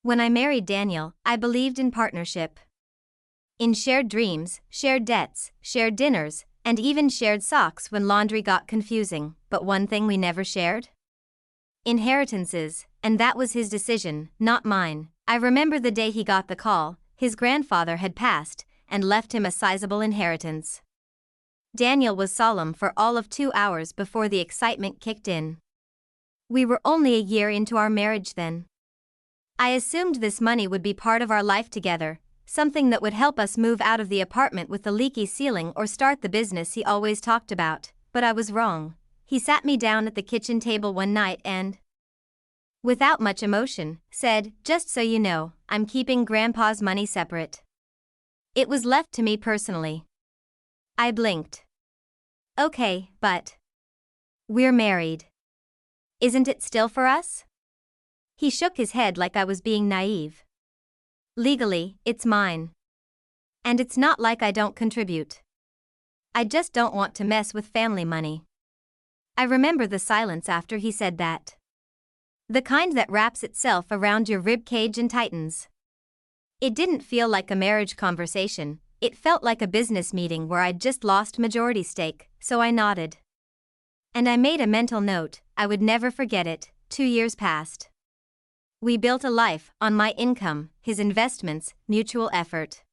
When I married Daniel, I believed in partnership. In shared dreams, shared debts, shared dinners, and even shared socks when laundry got confusing. But one thing we never shared? Inheritances, and that was his decision, not mine. I remember the day he got the call. His grandfather had passed and left him a sizable inheritance. Daniel was solemn for all of 2 hours before the excitement kicked in. We were only a year into our marriage then. I assumed this money would be part of our life together, something that would help us move out of the apartment with the leaky ceiling or start the business he always talked about, but I was wrong. He sat me down at the kitchen table one night and, without much emotion, said, "Just so you know, I'm keeping Grandpa's money separate. It was left to me personally." I blinked. "Okay, but we're married. Isn't it still for us?" He shook his head like I was being naive. "Legally, it's mine. And it's not like I don't contribute. I just don't want to mess with family money." I remember the silence after he said that. The kind that wraps itself around your rib cage and tightens. It didn't feel like a marriage conversation, it felt like a business meeting where I'd just lost majority stake, so I nodded. And I made a mental note, I would never forget it. 2 years passed. We built a life on my income, his investments, mutual effort,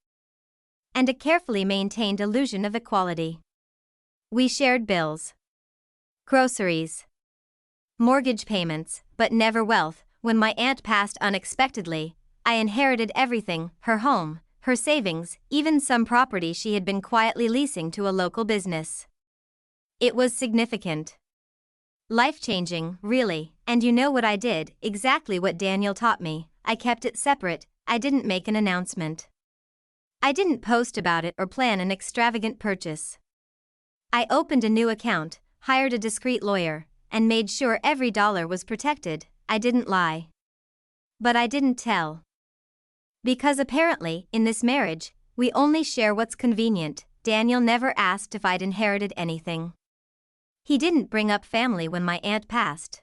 and a carefully maintained illusion of equality. We shared bills, groceries, mortgage payments, but never wealth. When my aunt passed unexpectedly, I inherited everything: her home, her savings, even some property she had been quietly leasing to a local business. It was significant. Life-changing, really, and you know what I did? Exactly what Daniel taught me. I kept it separate. I didn't make an announcement. I didn't post about it or plan an extravagant purchase. I opened a new account, hired a discreet lawyer, and made sure every dollar was protected. I didn't lie. But I didn't tell. Because apparently, in this marriage, we only share what's convenient. Daniel never asked if I'd inherited anything. He didn't bring up family when my aunt passed.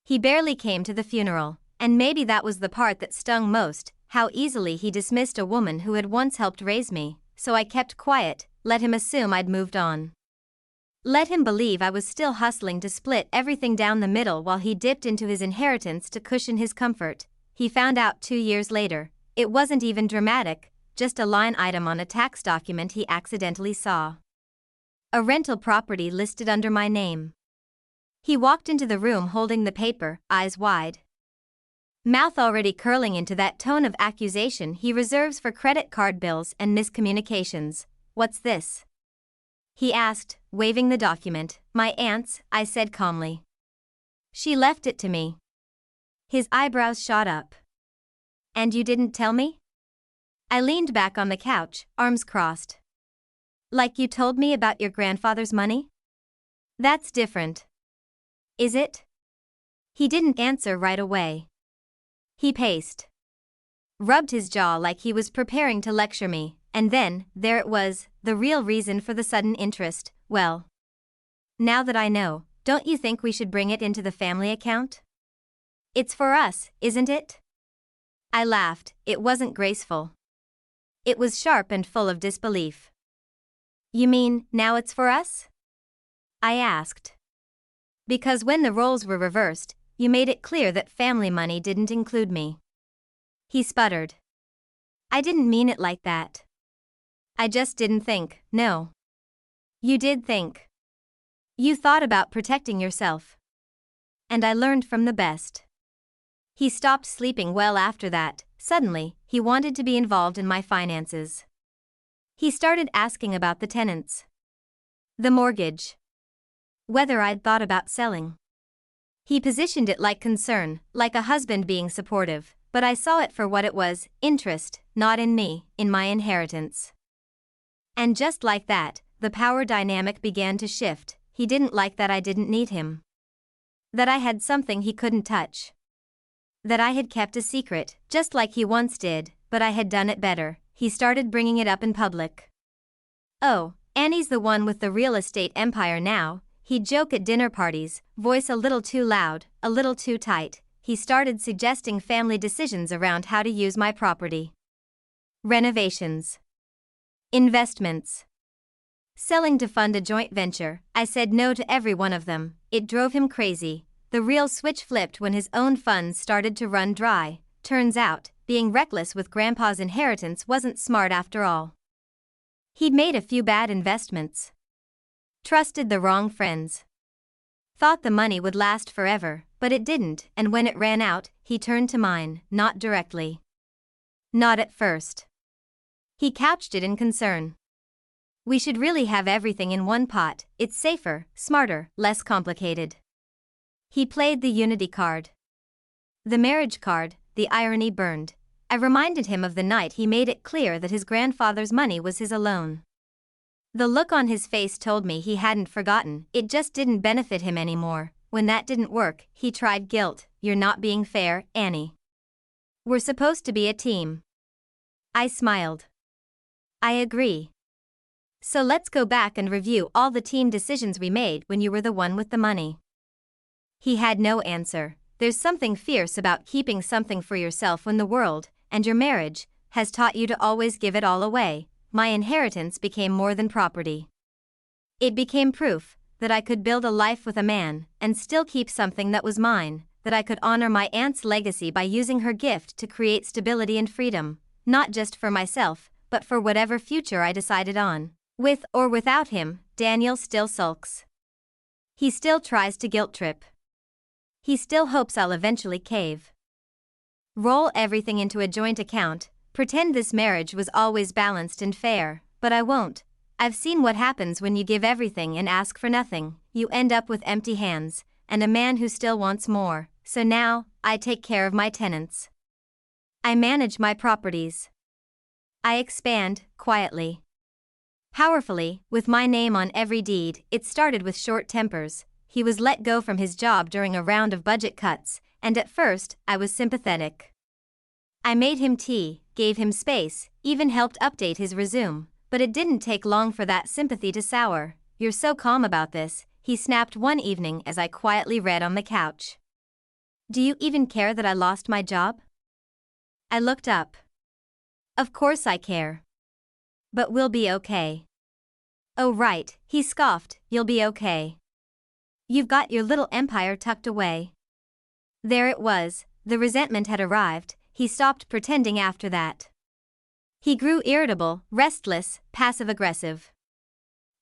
He barely came to the funeral, and maybe that was the part that stung most, how easily he dismissed a woman who had once helped raise me. So I kept quiet, let him assume I'd moved on. Let him believe I was still hustling to split everything down the middle while he dipped into his inheritance to cushion his comfort. He found out 2 years later. It wasn't even dramatic, just a line item on a tax document he accidentally saw. A rental property listed under my name. He walked into the room holding the paper, eyes wide, mouth already curling into that tone of accusation he reserves for credit card bills and miscommunications. "What's this?" he asked, waving the document. "My aunt's," I said calmly. "She left it to me." His eyebrows shot up. "And you didn't tell me?" I leaned back on the couch, arms crossed. "Like you told me about your grandfather's money? That's different." "Is it?" He didn't answer right away. He paced, rubbed his jaw like he was preparing to lecture me, and then, there it was, the real reason for the sudden interest. "Well, now that I know, don't you think we should bring it into the family account? It's for us, isn't it?" I laughed. It wasn't graceful. It was sharp and full of disbelief. "You mean, now it's for us?" I asked. "Because when the roles were reversed, you made it clear that family money didn't include me." He sputtered. "I didn't mean it like that. I just didn't think." "No. You did think. You thought about protecting yourself. And I learned from the best." He stopped sleeping well after that. Suddenly, he wanted to be involved in my finances. He started asking about the tenants, the mortgage, whether I'd thought about selling. He positioned it like concern, like a husband being supportive, but I saw it for what it was: interest, not in me, in my inheritance. And just like that, the power dynamic began to shift. He didn't like that I didn't need him. That I had something he couldn't touch. That I had kept a secret, just like he once did, but I had done it better. He started bringing it up in public. "Oh, Annie's the one with the real estate empire now," he'd joke at dinner parties, voice a little too loud, a little too tight. he started suggesting family decisions around how to use my property. Renovations. Investments. Selling to fund a joint venture. I said no to every one of them. It drove him crazy. The real switch flipped when his own funds started to run dry. Turns out, being reckless with Grandpa's inheritance wasn't smart after all. He'd made a few bad investments. Trusted the wrong friends. Thought the money would last forever, but it didn't, and when it ran out, he turned to mine, not directly. Not at first. He couched it in concern. We should really have everything in one pot, it's safer, smarter, less complicated. He played the unity card. The marriage card, the irony burned. I reminded him of the night he made it clear that his grandfather's money was his alone. The look on his face told me he hadn't forgotten, it just didn't benefit him anymore. When that didn't work, he tried guilt. You're not being fair, Annie. We're supposed to be a team. I smiled. I agree. So let's go back and review all the team decisions we made when you were the one with the money. He had no answer. There's something fierce about keeping something for yourself when the world, and your marriage, has taught you to always give it all away. My inheritance became more than property. It became proof that I could build a life with a man and still keep something that was mine, that I could honor my aunt's legacy by using her gift to create stability and freedom, not just for myself, but for whatever future I decided on. With or without him, Daniel still sulks. He still tries to guilt trip. He still hopes I'll eventually cave. Roll everything into a joint account, pretend this marriage was always balanced and fair, but I won't. I've seen what happens when you give everything and ask for nothing. You end up with empty hands, and a man who still wants more. So now, I take care of my tenants. I manage my properties. I expand, quietly. Powerfully, with my name on every deed. It started with short tempers. He was let go from his job during a round of budget cuts, and at first, I was sympathetic. I made him tea, gave him space, even helped update his resume, but it didn't take long for that sympathy to sour. You're so calm about this, he snapped one evening as I quietly read on the couch. Do you even care that I lost my job? I looked up. Of course I care. But we'll be okay. Oh right, he scoffed, you'll be okay. You've got your little empire tucked away. There it was, the resentment had arrived. He stopped pretending after that. He grew irritable, restless, passive-aggressive.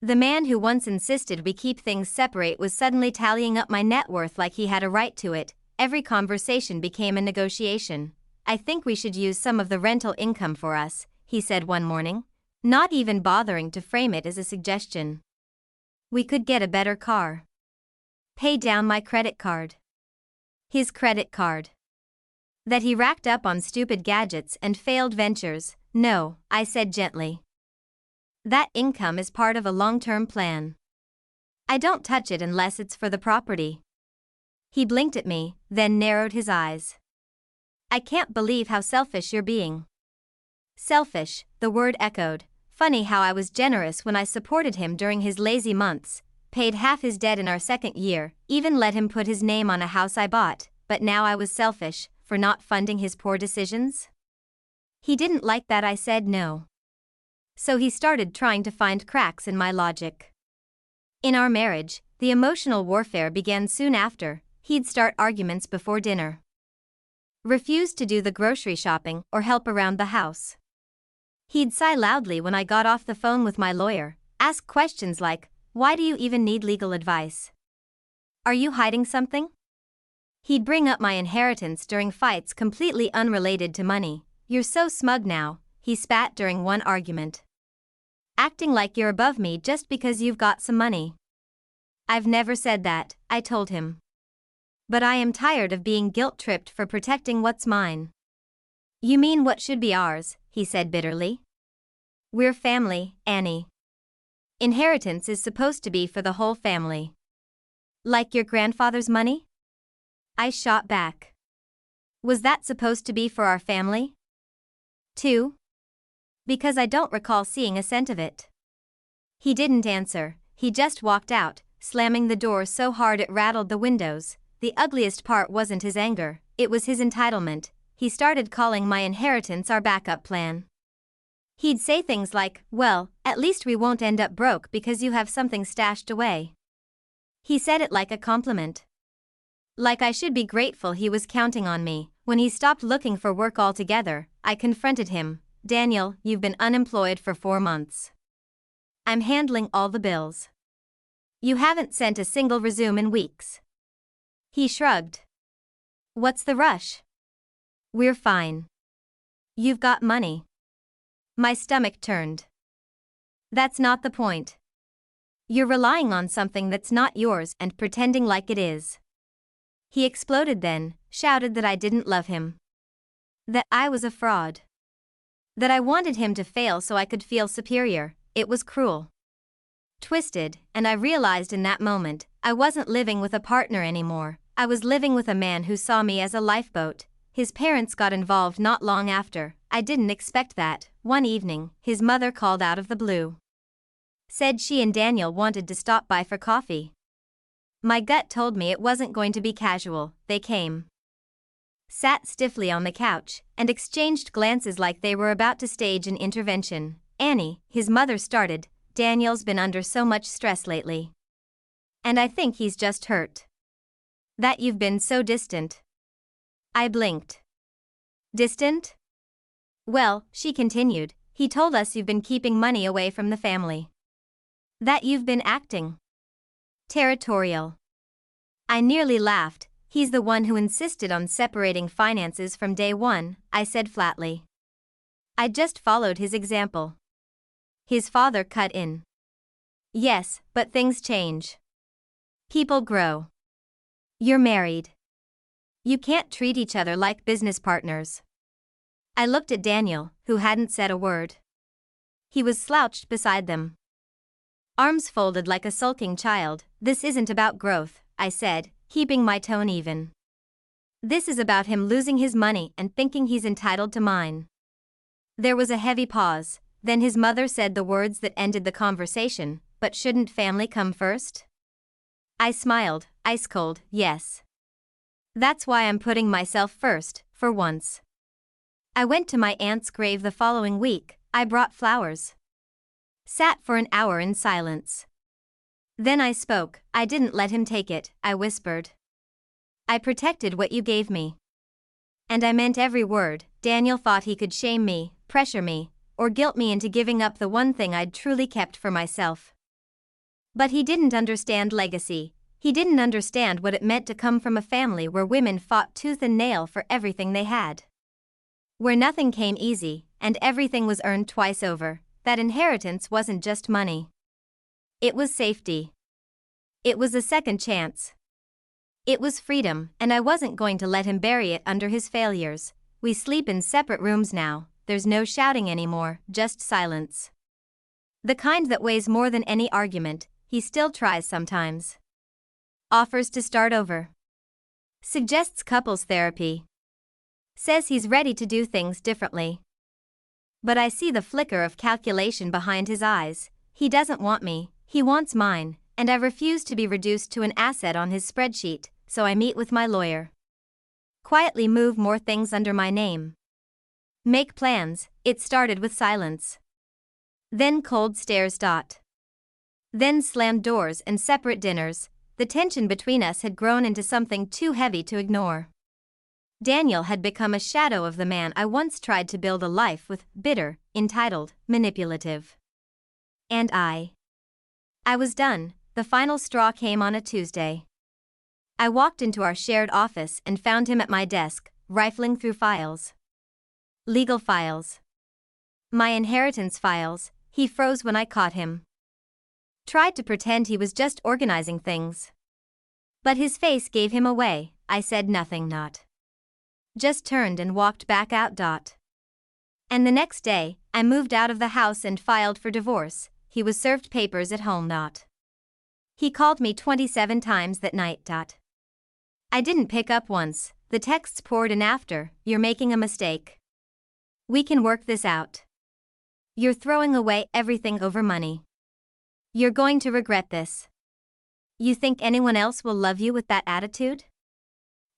The man who once insisted we keep things separate was suddenly tallying up my net worth like he had a right to it. Every conversation became a negotiation. I think we should use some of the rental income for us, he said one morning, not even bothering to frame it as a suggestion. We could get a better car. Pay down my credit card. His credit card. That he racked up on stupid gadgets and failed ventures. No, I said gently. That income is part of a long-term plan. I don't touch it unless it's for the property. He blinked at me, then narrowed his eyes. I can't believe how selfish you're being. Selfish, the word echoed. Funny how I was generous when I supported him during his lazy months, paid half his debt in our second year, even let him put his name on a house I bought, but now I was selfish for not funding his poor decisions? He didn't like that I said no. So he started trying to find cracks in my logic. In our marriage, the emotional warfare began soon after. He'd start arguments before dinner. Refused to do the grocery shopping or help around the house. He'd sigh loudly when I got off the phone with my lawyer, ask questions like, why do you even need legal advice? Are you hiding something? He'd bring up my inheritance during fights completely unrelated to money. You're so smug now, he spat during one argument. Acting like you're above me just because you've got some money. I've never said that, I told him. But I am tired of being guilt-tripped for protecting what's mine. You mean what should be ours, he said bitterly. We're family, Annie. Inheritance is supposed to be for the whole family. Like your grandfather's money? I shot back. Was that supposed to be for our family? Too? Because I don't recall seeing a cent of it. He didn't answer, he just walked out, slamming the door so hard it rattled the windows. the ugliest part wasn't his anger, it was his entitlement. He started calling my inheritance our backup plan. He'd say things like, "Well, at least we won't end up broke because you have something stashed away." He said it like a compliment. Like I should be grateful he was counting on me. When he stopped looking for work altogether, I confronted him. "Daniel, you've been unemployed for 4 months. I'm handling all the bills. You haven't sent a single resume in weeks." He shrugged. "What's the rush? We're fine. You've got money." My stomach turned. "That's not the point. You're relying on something that's not yours and pretending like it is." He exploded then, shouted that I didn't love him. That I was a fraud. That I wanted him to fail so I could feel superior. It was cruel. Twisted, and I realized in that moment, I wasn't living with a partner anymore. I was living with a man who saw me as a lifeboat. His parents got involved not long after. I didn't expect that. One evening, his mother called out of the blue. Said she and Daniel wanted to stop by for coffee. My gut told me it wasn't going to be casual. They came. Sat stiffly on the couch, and exchanged glances like they were about to stage an intervention. "Annie," his mother started, "Daniel's been under so much stress lately. And I think he's just hurt. That you've been so distant." I blinked. "Distant?" "Well," she continued, "he told us you've been keeping money away from the family. That you've been acting territorial." I nearly laughed. "He's the one who insisted on separating finances from day one," I said flatly. I just followed his example. His father cut in. "Yes, but things change. People grow. You're married. You can't treat each other like business partners." I looked at Daniel, who hadn't said a word. He was slouched beside them, arms folded like a sulking child. "This isn't about growth," I said, keeping my tone even. "This is about him losing his money and thinking he's entitled to mine." There was a heavy pause, then his mother said the words that ended the conversation, "But shouldn't family come first?" I smiled, ice cold, "Yes. That's why I'm putting myself first, for once." I went to my aunt's grave the following week. I brought flowers. Sat for an hour in silence. Then I spoke. "I didn't let him take it," I whispered. "I protected what you gave me. And I meant every word." Daniel thought he could shame me, pressure me, or guilt me into giving up the one thing I'd truly kept for myself. But he didn't understand legacy. He didn't understand what it meant to come from a family where women fought tooth and nail for everything they had. Where nothing came easy, and everything was earned twice over. That inheritance wasn't just money. It was safety. It was a second chance. It was freedom, and I wasn't going to let him bury it under his failures. We sleep in separate rooms now. There's no shouting anymore, just silence. The kind that weighs more than any argument. He still tries sometimes. Offers to start over. Suggests couples therapy. Says he's ready to do things differently. But I see the flicker of calculation behind his eyes. He doesn't want me, he wants mine, and I refuse to be reduced to an asset on his spreadsheet, so I meet with my lawyer. Quietly move more things under my name. Make plans. It started with silence. Then cold stares. Then slammed doors and separate dinners. The tension between us had grown into something too heavy to ignore. Daniel had become a shadow of the man I once tried to build a life with, bitter, entitled, manipulative. And I was done. The final straw came on a Tuesday. I walked into our shared office and found him at my desk, rifling through files. Legal files. My inheritance files. He froze when I caught him. Tried to pretend he was just organizing things. But his face gave him away. I said nothing. Just turned and walked back out. And the next day, I moved out of the house and filed for divorce. He was served papers at home. He called me 27 times that night. I didn't pick up once. The texts poured in after. "You're making a mistake. We can work this out. You're throwing away everything over money. You're going to regret this. You think anyone else will love you with that attitude?"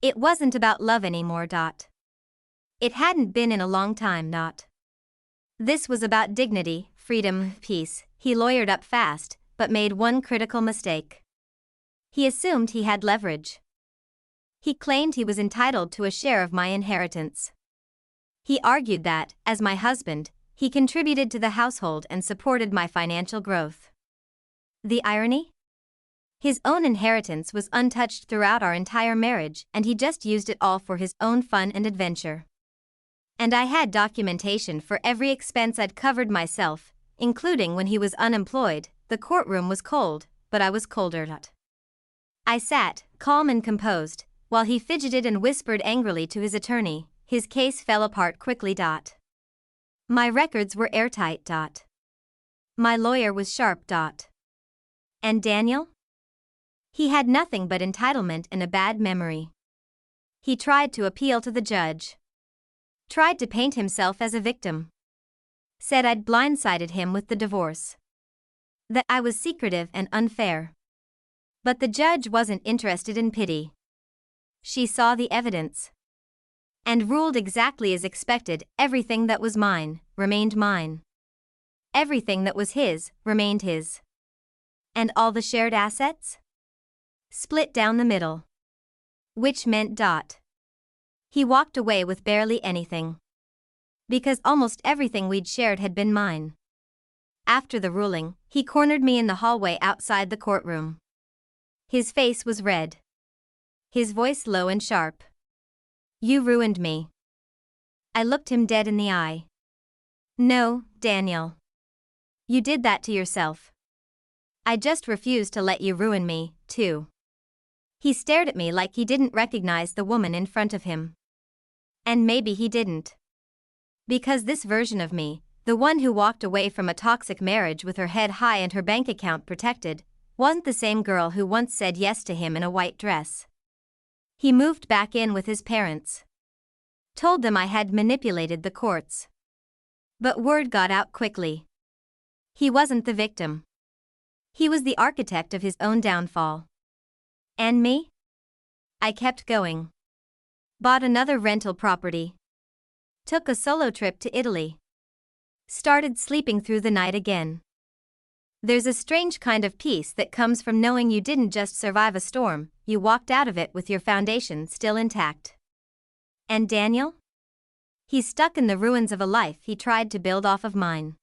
It wasn't about love anymore. It hadn't been in a long time. This was about dignity, freedom, peace. He lawyered up fast, but made one critical mistake. He assumed he had leverage. He claimed he was entitled to a share of my inheritance. He argued that, as my husband, he contributed to the household and supported my financial growth. The irony? His own inheritance was untouched throughout our entire marriage, and he just used it all for his own fun and adventure. And I had documentation for every expense I'd covered myself, including when he was unemployed. The courtroom was cold, but I was colder. I sat, calm and composed, while he fidgeted and whispered angrily to his attorney. His case fell apart quickly. My records were airtight. My lawyer was sharp. And Daniel? He had nothing but entitlement and a bad memory. He tried to appeal to the judge. Tried to paint himself as a victim. Said I'd blindsided him with the divorce. That I was secretive and unfair. But the judge wasn't interested in pity. She saw the evidence. And ruled exactly as expected. Everything that was mine remained mine. Everything that was his remained his. And all the shared assets? Split down the middle. Which meant. He walked away with barely anything. Because almost everything we'd shared had been mine. After the ruling, he cornered me in the hallway outside the courtroom. His face was red. His voice low and sharp. You ruined me. I looked him dead in the eye. No, Daniel. You did that to yourself. I just refused to let you ruin me, too. He stared at me like he didn't recognize the woman in front of him. And maybe he didn't. Because this version of me, the one who walked away from a toxic marriage with her head high and her bank account protected, wasn't the same girl who once said yes to him in a white dress. He moved back in with his parents. Told them I had manipulated the courts. But word got out quickly. He wasn't the victim. He was the architect of his own downfall. And me? I kept going. Bought another rental property. Took a solo trip to Italy. Started sleeping through the night again. There's a strange kind of peace that comes from knowing you didn't just survive a storm, you walked out of it with your foundation still intact. And Daniel? He's stuck in the ruins of a life he tried to build off of mine.